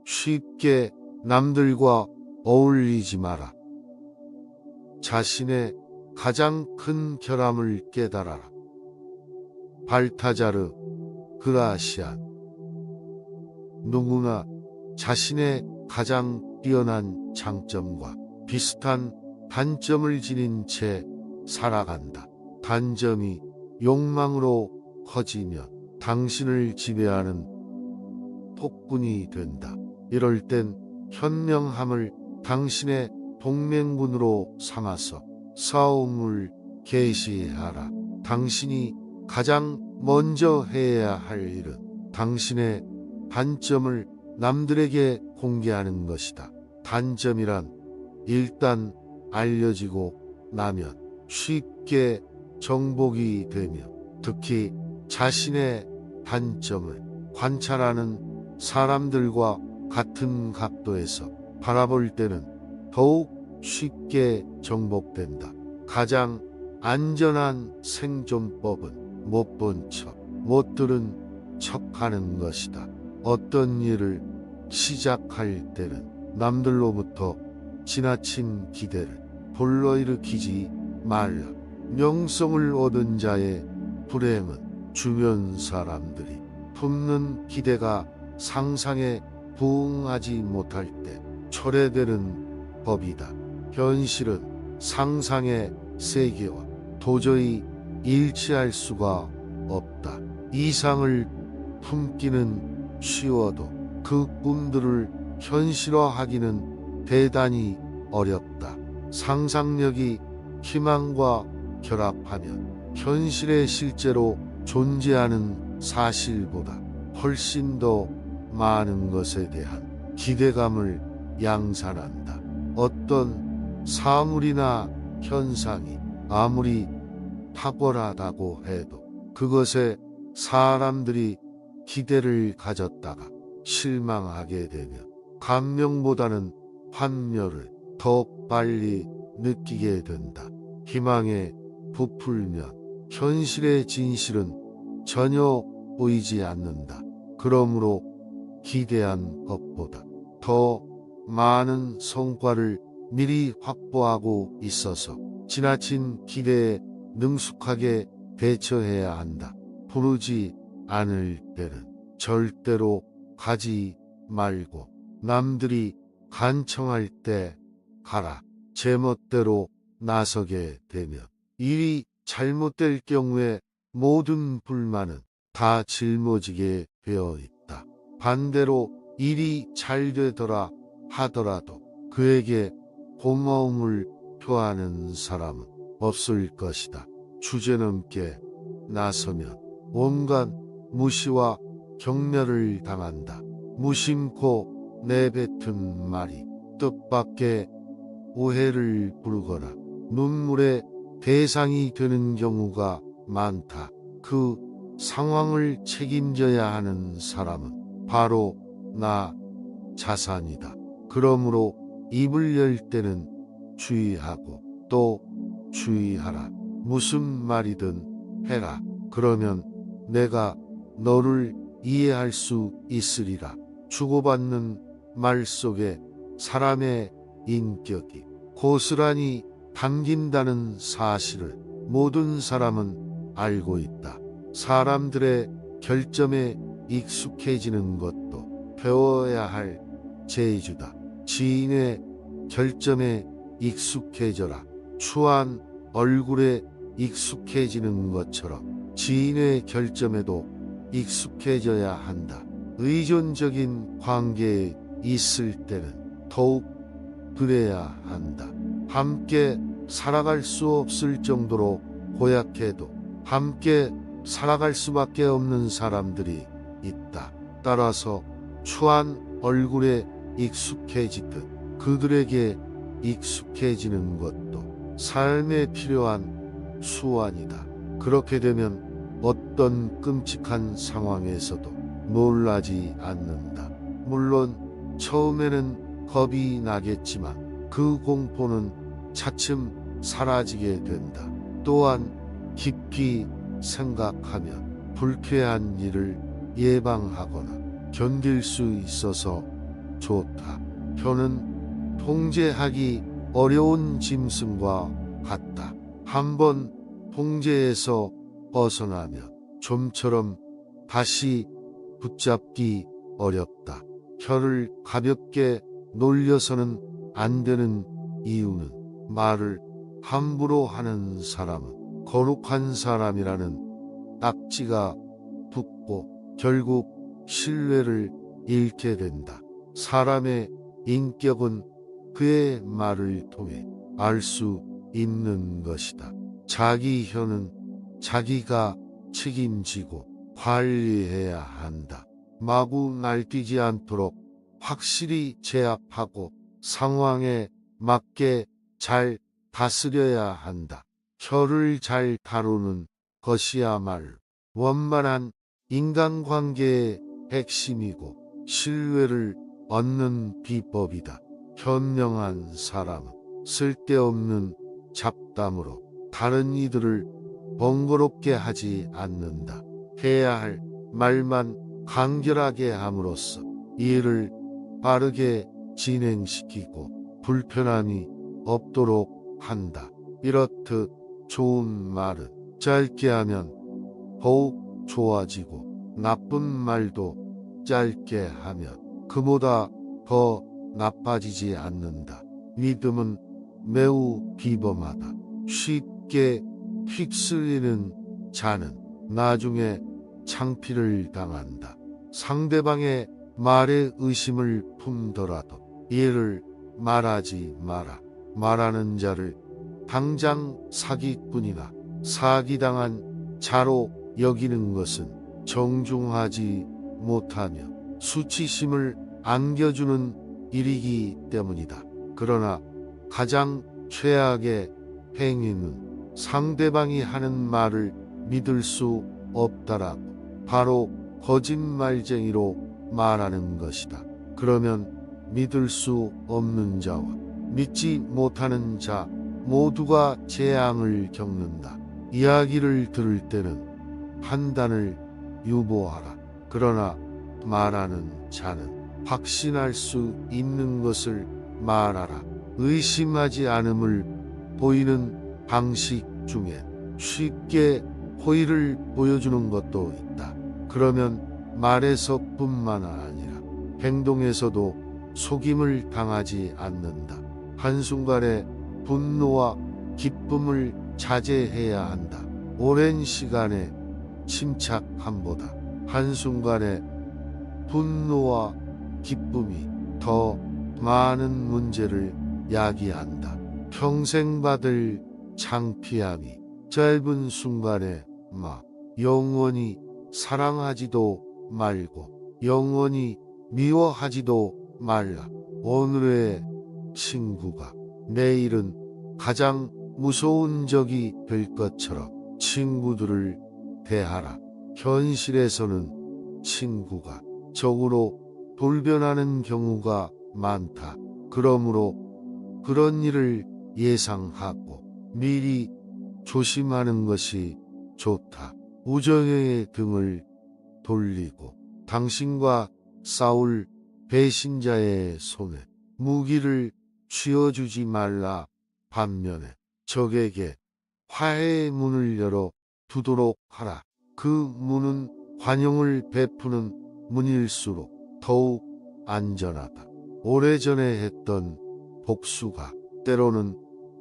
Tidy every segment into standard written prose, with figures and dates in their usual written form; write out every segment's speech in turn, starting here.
쉽게 남들과 어울리지 마라. 자신의 가장 큰 결함을 깨달아라. 발타자르 그라시안. 누구나 자신의 가장 뛰어난 장점과 비슷한 단점을 지닌 채 살아간다. 단점이 욕망으로 커지면 당신을 지배하는 폭군이 된다. 이럴 땐 현명함을 당신의 동맹군으로 삼아서 싸움을 개시하라. 당신이 가장 먼저 해야 할 일은 당신의 단점을 남들에게 공개하는 것이다. 단점이란 일단 알려지고 나면 쉽게 정복이 되며, 특히 자신의 단점을 관찰하는 사람들과 같은 각도에서 바라볼 때는 더욱 쉽게 정복된다. 가장 안전한 생존법은 못 본 척, 못 들은 척 하는 것이다. 어떤 일을 시작할 때는 남들로부터 지나친 기대를 불러일으키지 말라. 명성을 얻은 자의 불행은 주변 사람들이 품는 기대가 상상에 부응하지 못할 때 초래되는 법이다. 현실은 상상의 세계와 도저히 일치할 수가 없다. 이상을 품기는 쉬워도 그 꿈들을 현실화하기는 대단히 어렵다. 상상력이 희망과 결합하면 현실에 실제로 존재하는 사실보다 훨씬 더 많은 것에 대한 기대감을 양산한다. 어떤 사물이나 현상이 아무리 탁월하다고 해도 그것에 사람들이 기대를 가졌다가 실망하게 되면 감명보다는 환멸을 더 빨리 느끼게 된다. 희망에 부풀면 현실의 진실은 전혀 보이지 않는다. 그러므로 기대한 것보다 더 많은 성과를 미리 확보하고 있어서 지나친 기대에 능숙하게 대처해야 한다. 부르지 않을 때는 절대로 가지 말고 남들이 간청할 때 가라. 제멋대로 나서게 되면 일이 잘못될 경우에 모든 불만은 다 짊어지게 되어 있다. 반대로 일이 잘 되더라 하더라도 그에게 고마움을 표하는 사람은 없을 것이다. 주제넘게 나서면 온갖 무시와 경멸을 당한다. 무심코 내뱉은 말이 뜻밖의 오해를 부르거나 눈물의 대상이 되는 경우가 많다. 그 상황을 책임져야 하는 사람은 바로 나 자신이다. 그러므로 입을 열 때는 주의하고 또 주의하라. 무슨 말이든 해라. 그러면 내가 너를 이해할 수 있으리라. 주고받는 말 속에 사람의 인격이 고스란히 담긴다는 사실을 모든 사람은 알고 있다. 사람들의 결점에 익숙해지는 것도 배워야 할 재주다. 지인의 결점에 익숙해져라. 추한 얼굴에 익숙해지는 것처럼 지인의 결점에도 익숙해져야 한다. 의존적인 관계에 있을 때는 더욱 그래야 한다. 함께 살아갈 수 없을 정도로 고약해도 함께 살아갈 수밖에 없는 사람들이 있다. 따라서 추한 얼굴에 익숙해지듯 그들에게 익숙해지는 것도 삶에 필요한 수완이다. 그렇게 되면 어떤 끔찍한 상황에서도 놀라지 않는다. 물론 처음에는 겁이 나겠지만 그 공포는 차츰 사라지게 된다. 또한 깊이 생각하면 불쾌한 일을 예방하거나 견딜 수 있어서 좋다. 혀는 통제하기 어려운 짐승과 같다. 한번 통제에서 벗어나면 좀처럼 다시 붙잡기 어렵다. 혀를 가볍게 놀려서는 안 되는 이유는 말을 함부로 하는 사람은 거룩한 사람이라는 딱지가 붙고 결국 신뢰를 잃게 된다. 사람의 인격은 그의 말을 통해 알 수 있는 것이다. 자기 혀는 자기가 책임지고 관리해야 한다. 마구 날뛰지 않도록 확실히 제압하고 상황에 맞게 잘 다스려야 한다. 혀를 잘 다루는 것이야말로 원만한 인간관계의 핵심이고 신뢰를 얻는 비법이다. 현명한 사람은 쓸데없는 잡담으로 다른 이들을 번거롭게 하지 않는다. 해야 할 말만 간결하게 함으로써 일을 빠르게 진행시키고 불편함이 없도록 한다. 이렇듯 좋은 말은 짧게 하면 더욱 좋아지고 나쁜 말도 짧게 하면 그보다 더 나빠지지 않는다. 믿음은 매우 비범하다. 쉽게 휩쓸리는 자는 나중에 창피를 당한다. 상대방의 말에 의심을 품더라도 이를 말하지 마라. 말하는 자를 당장 사기꾼이나 사기당한 자로 여기는 것은 정중하지 못하며 수치심을 안겨주는 일이기 때문이다. 그러나 가장 최악의 행위는 상대방이 하는 말을 믿을 수 없다라고 바로 거짓말쟁이로 말하는 것이다. 그러면 믿을 수 없는 자와 믿지 못하는 자 모두가 재앙을 겪는다. 이야기를 들을 때는 판단을 유보하라. 그러나 말하는 자는 확신할 수 있는 것을 말하라. 의심하지 않음을 보이는 방식 중에 쉽게 호의를 보여주는 것도 있다. 그러면 말에서뿐만 아니라 행동에서도 속임을 당하지 않는다. 한순간에 분노와 기쁨을 자제해야 한다. 오랜 시간의 침착함보다 한순간에 분노와 기쁨이 더 많은 문제를 야기한다. 평생 받을 창피함이 짧은 순간에 영원히 사랑하지도 말고 영원히 미워하지도 말라. 오늘의 친구가 내일은 가장 무서운 적이 될 것처럼 친구들을 대하라. 현실에서는 친구가 적으로 돌변하는 경우가 많다. 그러므로 그런 일을 예상하고 미리 조심하는 것이 좋다. 우정의 등을 돌리고 당신과 싸울 배신자의 손에 무기를 쥐어주지 말라. 반면에 적에게 화해의 문을 열어 두도록 하라. 그 문은 관용을 베푸는 문일수록 더욱 안전하다. 오래전에 했던 복수가 때로는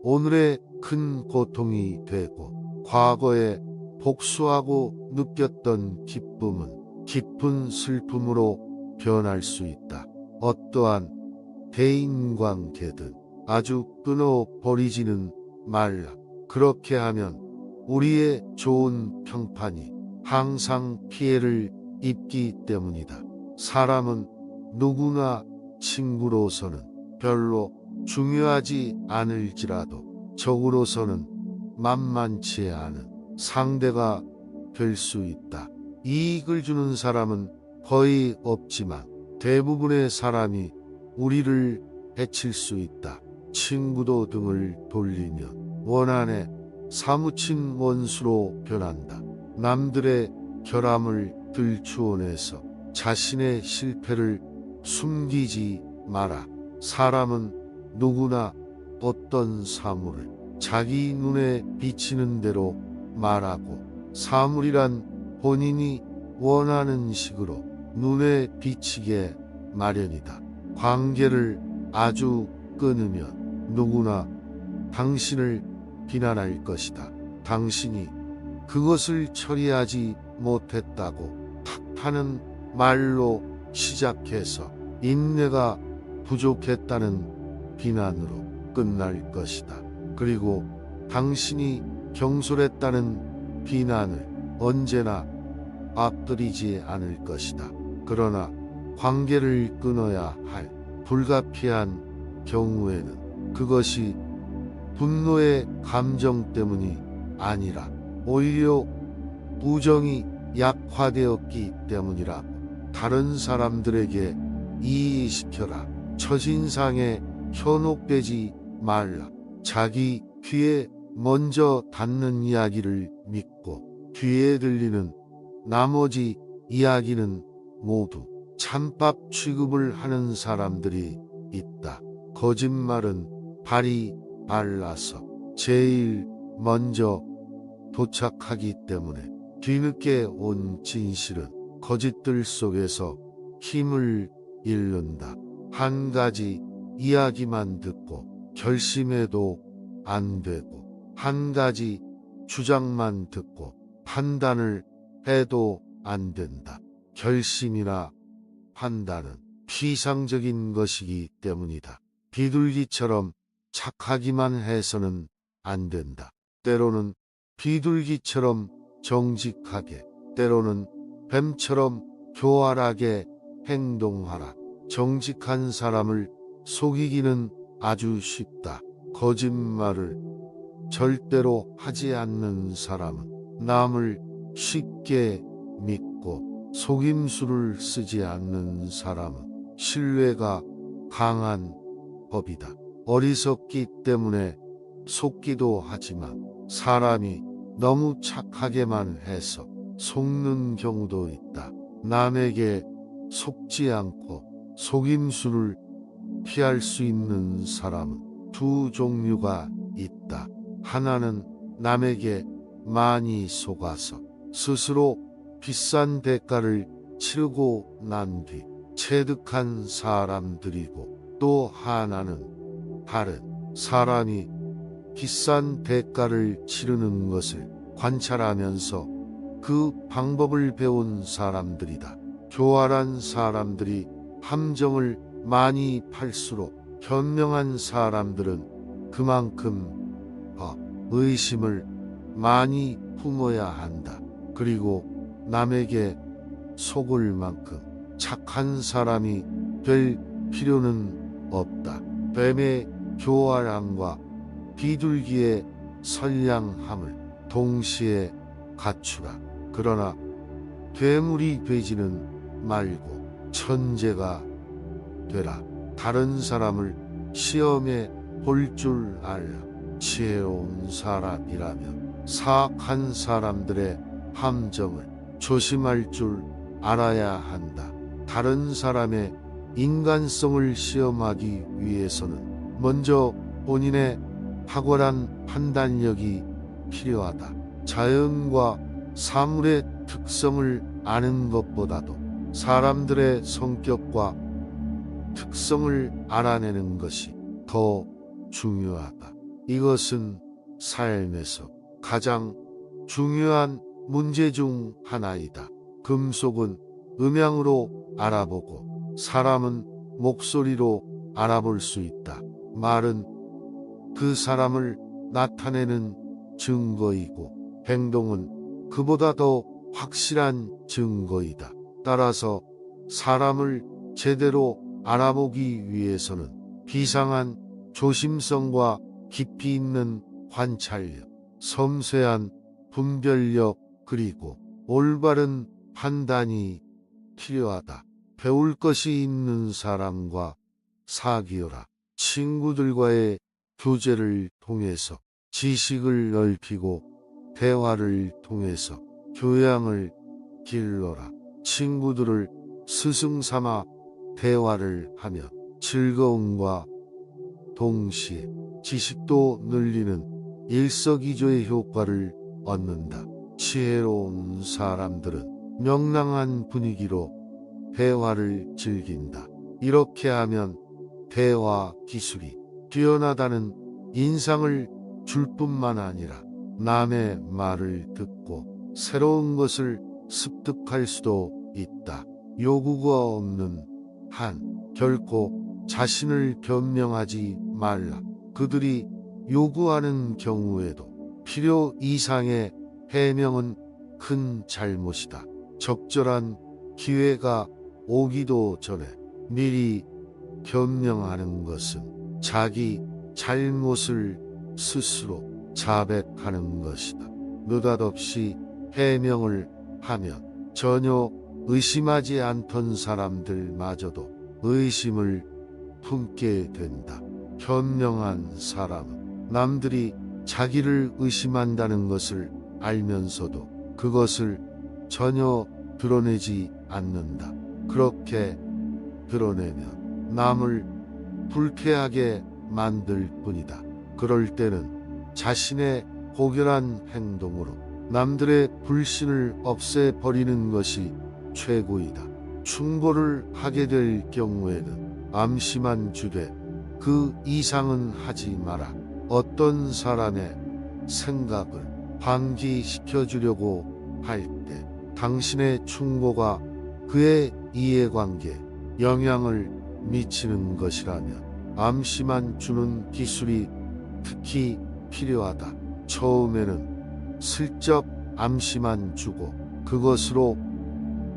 오늘의 큰 고통이 되고 과거에 복수하고 느꼈던 기쁨은 깊은 슬픔으로 변할 수 있다. 어떠한 대인관계든 아주 끊어버리지는 말라. 그렇게 하면 우리의 좋은 평판이 항상 피해를 입기 때문이다. 사람은 누구나 친구로서는 별로 중요하지 않을지라도 적으로서는 만만치 않은 상대가 될 수 있다. 이익을 주는 사람은 거의 없지만 대부분의 사람이 우리를 해칠 수 있다. 친구도 등을 돌리면 원한에 사무친 원수로 변한다. 남들의 결함을 들추어내서 자신의 실패를 숨기지 마라. 사람은 누구나 어떤 사물을 자기 눈에 비치는 대로 말하고, 사물이란 본인이 원하는 식으로 눈에 비치게 마련이다. 관계를 아주 끊으면 누구나 당신을 비난할 것이다. 당신이 그것을 처리하지 못했다고 탓하는 말로 시작해서 인내가 부족했다는 비난으로 끝날 것이다. 그리고 당신이 경솔했다는 비난을 언제나 앞들이지 않을 것이다. 그러나 관계를 끊어야 할 불가피한 경우에는 그것이 분노의 감정 때문이 아니라 오히려 우정이 약화되었기 때문이라. 다른 사람들에게 이해시켜라. 첫인상에 현혹되지 말라. 자기 귀에 먼저 닿는 이야기를 믿고 귀에 들리는 나머지 이야기는 모두 찬밥 취급을 하는 사람들이 있다. 거짓말은 발이 발라서 제일 먼저 도착하기 때문에 뒤늦게 온 진실은 거짓들 속에서 힘을 잃는다. 한 가지 이야기만 듣고 결심해도 안 되고, 한 가지 주장만 듣고 판단을 해도 안 된다. 결심이나 판단은 피상적인 것이기 때문이다. 비둘기처럼 착하기만 해서는 안 된다. 때로는 비둘기처럼 정직하게, 때로는 뱀처럼 교활하게 행동하라. 정직한 사람을 속이기는 아주 쉽다. 거짓말을 절대로 하지 않는 사람은 남을 쉽게 믿고, 속임수를 쓰지 않는 사람은 신뢰가 강한 법이다. 어리석기 때문에 속기도 하지만 사람이 너무 착하게만 해서 속는 경우도 있다. 남에게 속지 않고 속임수를 피할 수 있는 사람은 두 종류가 있다. 하나는 남에게 많이 속아서 스스로 비싼 대가를 치르고 난 뒤 체득한 사람들이고, 또 하나는 다른 사람이 비싼 대가를 치르는 것을 관찰하면서 그 방법을 배운 사람들이다. 교활한 사람들이 함정을 많이 팔수록 현명한 사람들은 그만큼 더 의심을 많이 품어야 한다. 그리고 남에게 속을 만큼 착한 사람이 될 필요는 없다. 뱀의 교활함과 비둘기의 선량함을 동시에 갖추라. 그러나 괴물이 되지는 말고 천재가 되라. 다른 사람을 시험해 볼 줄 알라. 지혜로운 사람이라면 사악한 사람들의 함정을 조심할 줄 알아야 한다. 다른 사람의 인간성을 시험하기 위해서는 먼저 본인의 탁월한 판단력이 필요하다. 자연과 사물의 특성을 아는 것보다도 사람들의 성격과 특성을 알아내는 것이 더 중요하다. 이것은 삶에서 가장 중요한 문제 중 하나이다. 금속은 음향으로 알아보고 사람은 목소리로 알아볼 수 있다. 말은 그 사람을 나타내는 증거이고 행동은 그보다 더 확실한 증거이다. 따라서 사람을 제대로 알아보기 위해서는 비상한 조심성과 깊이 있는 관찰력, 섬세한 분별력, 그리고 올바른 판단이 필요하다. 배울 것이 있는 사람과 사귀어라. 친구들과의 교제를 통해서 지식을 넓히고 대화를 통해서 교양을 길러라. 친구들을 스승 삼아 대화를 하며 즐거움과 동시에 지식도 늘리는 일석이조의 효과를 얻는다. 지혜로운 사람들은 명랑한 분위기로 대화를 즐긴다. 이렇게 하면 대화 기술이 뛰어나다는 인상을 줄 뿐만 아니라 남의 말을 듣고 새로운 것을 습득할 수도 있다. 요구가 없는 한 결코 자신을 변명하지 말라. 그들이 요구하는 경우에도 필요 이상의 해명은 큰 잘못이다. 적절한 기회가 오기도 전에 미리 변명하는 것은 자기 잘못을 스스로 자백하는 것이다. 느닷없이 해명을 하면 전혀 의심하지 않던 사람들마저도 의심을 품게 된다. 현명한 사람은 남들이 자기를 의심한다는 것을 알면서도 그것을 전혀 드러내지 않는다. 그렇게 드러내면 남을 불쾌하게 만들 뿐이다. 그럴 때는 자신의 고결한 행동으로 남들의 불신을 없애버리는 것이 최고이다. 충고를 하게 될 경우에는 암시만 주되 그 이상은 하지 마라. 어떤 사람의 생각을 환기시켜 주려고 할 때 당신의 충고가 그의 이해관계에 영향을 미치는 것이라면 암시만 주는 기술이 특히 필요하다. 처음에는 슬쩍 암시만 주고 그것으로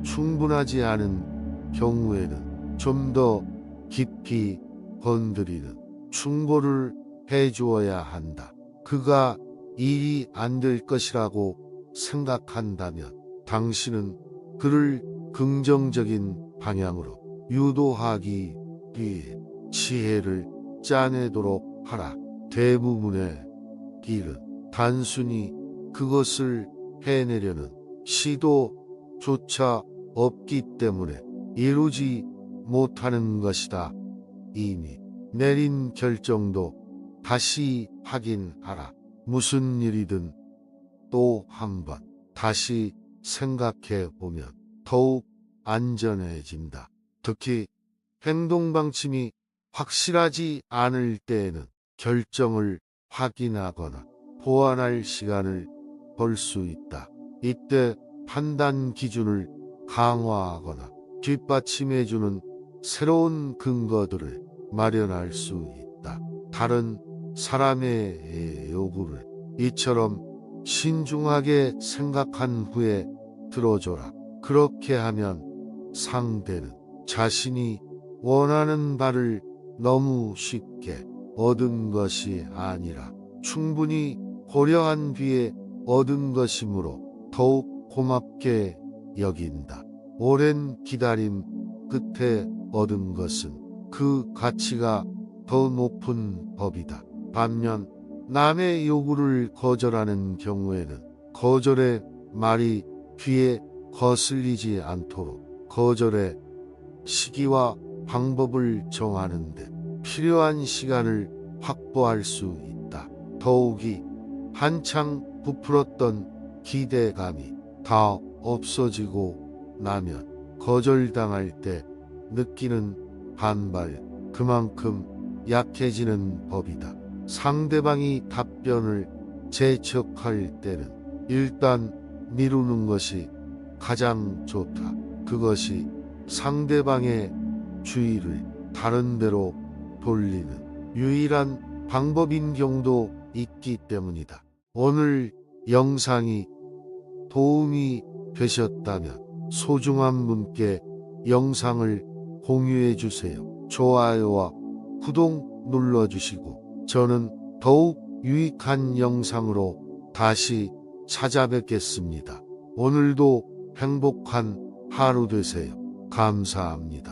충분하지 않은 경우에는 좀 더 깊이 건드리는 충고를 해주어야 한다. 그가 일이 안 될 것이라고 생각한다면 당신은 그를 긍정적인 방향으로 유도하기 위해 지혜를 짜내도록 하라. 대부분의 일은 단순히 그것을 해내려는 시도조차 없기 때문에 이루지 못하는 것이다. 이미 내린 결정도 다시 확인하라. 무슨 일이든 또 한 번 다시 생각해 보면 더욱 안전해진다. 특히 행동 방침이 확실하지 않을 때에는 결정을 확인하거나 보완할 시간을 벌 수 있다. 이때 판단 기준을 강화하거나 뒷받침해주는 새로운 근거들을 마련할 수 있다. 다른 사람의 요구를 이처럼 신중하게 생각한 후에 들어줘라. 그렇게 하면 상대는 자신이 원하는 바를 너무 쉽게 얻은 것이 아니라 충분히 고려한 뒤에 얻은 것이므로 더욱 고맙게 여긴다. 오랜 기다림 끝에 얻은 것은 그 가치가 더 높은 법이다. 반면 남의 요구를 거절하는 경우에는 거절의 말이 귀에 거슬리지 않도록 거절의 시기와 방법을 정하는데 필요한 시간을 확보할 수 있다. 더욱이 한창 부풀었던 기대감이 다 없어지고 나면 거절당할 때 느끼는 반발, 그만큼 약해지는 법이다. 상대방이 답변을 재촉할 때는 일단 미루는 것이 가장 좋다. 그것이 상대방의 주의를 다른 데로 돌리는 유일한 방법인 경우도 있기 때문이다. 오늘 영상이 도움이 되셨다면 소중한 분께 영상을 공유해 주세요. 좋아요와 구독 눌러주시고 저는 더욱 유익한 영상으로 다시 찾아뵙겠습니다. 오늘도 행복한 하루 되세요. 감사합니다.